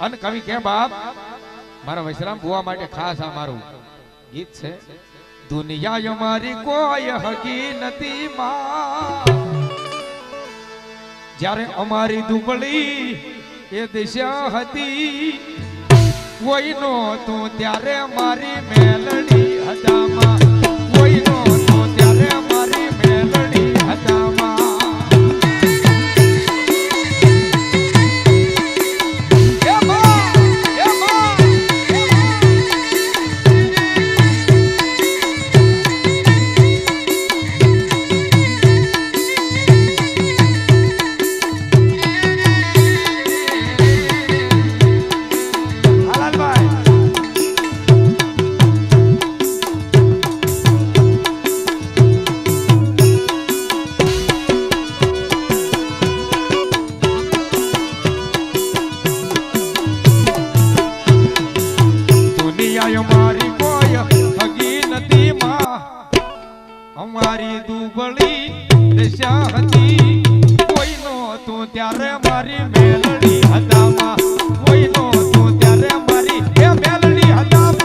અન કવિ કે બાપ મારા વૈશ્રામ બુવા માટે ખાસ આ મારું ગીત છે દુનિયા અમારી કોઈ હકી નથી માં જ્યારે અમારી દુબળી એ દિશા હતી કોઈનો તો ત્યારે મારી મેલડી હતામાં કોઈનો તો ત્યારે મારી મેલડી હતામાં અમારી દુબળી દશા હતી કોઈનો તો ત્યારે મારી મેલડી હતામાં કોઈનો તો ત્યારે મારી એ મેલડી હતામાં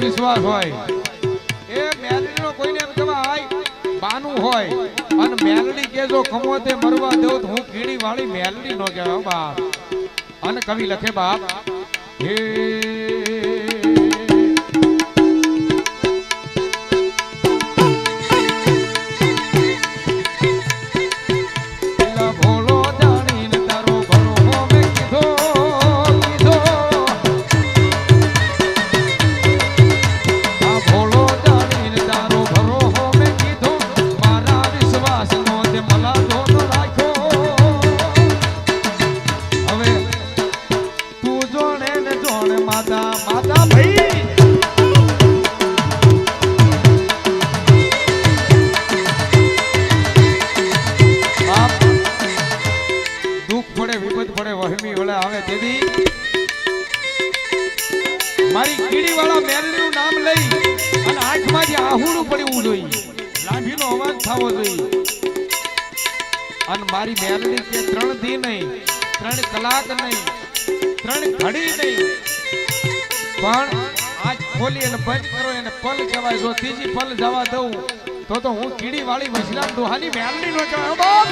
વિશ્વાસ હોય એ મેલડીનો કોઈને એમ કહેવાય બાનું હોય અને મેલડી કે જો કમોતે મરવા દેવ તો હું કીડી વાળી મેલડી નો કહેવાય બાપ અને કવિ લખે બાપ હે ભરો હો મેં કીધો મારા વિશ્વાસ નો તે મલા દોનો રાખો આહુડું પડવું જોઈએ, લાંભીનો અવાજ થવો જોઈએ. અને મારી મેલડી કે 3 દી નહીં, 3 કલાક નહીં, 3 ઘડી નહીં, પણ આજ ખોલી અને બંધ કરો એને પલ કહેવાય. જો ત્રીજી પલ જવા દઉં તો હું કીડી વાળી વૈષ્ણવ દોહાની મેલડી નો કહેવાય. બાપ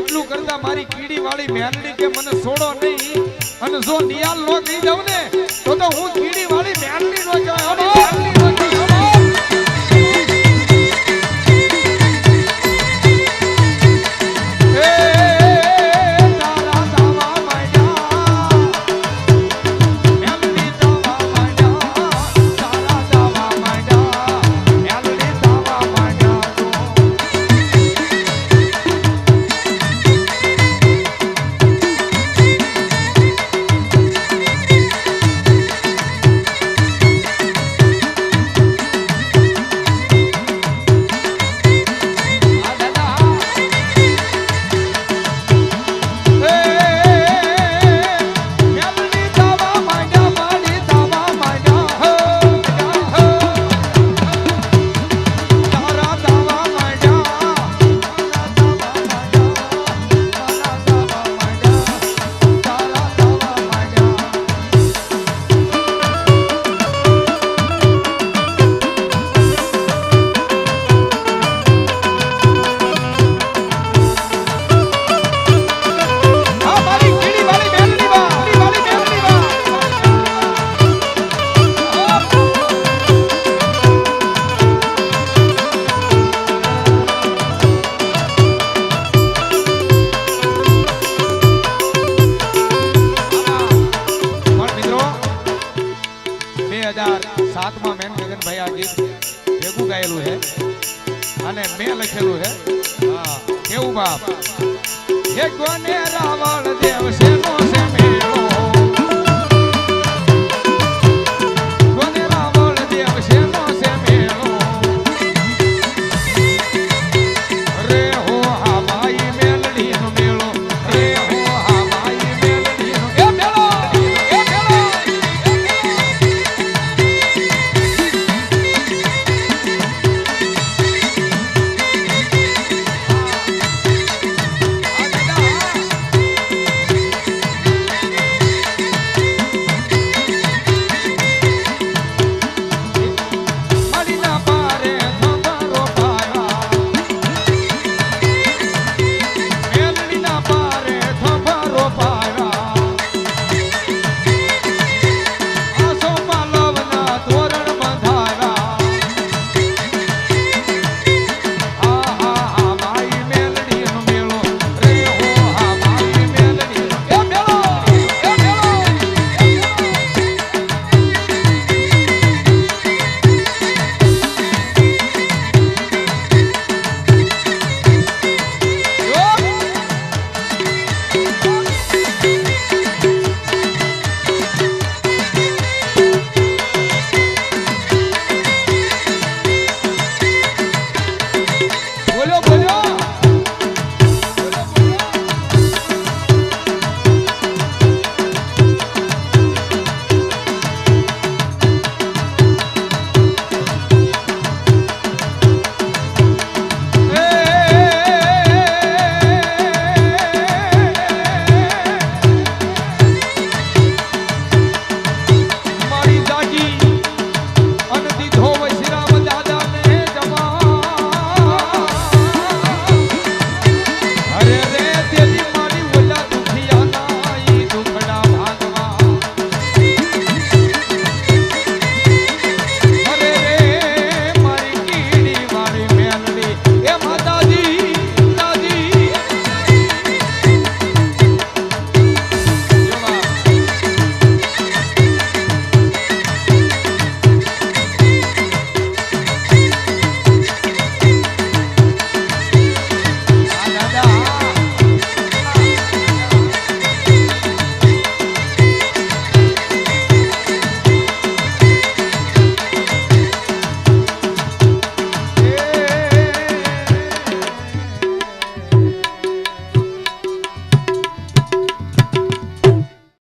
એટલું કરતા મારી કીડી વાળી મેલડી કે મને છોડો નહીં. અને જો નિયાલ નો કહી દઉં ને તો હું કીડી વાળી મેલડી નો કહેવાય. અને મેં લખેલું છે. કેવું બાપ? હે કોને રાવણ દેવ છે નો છે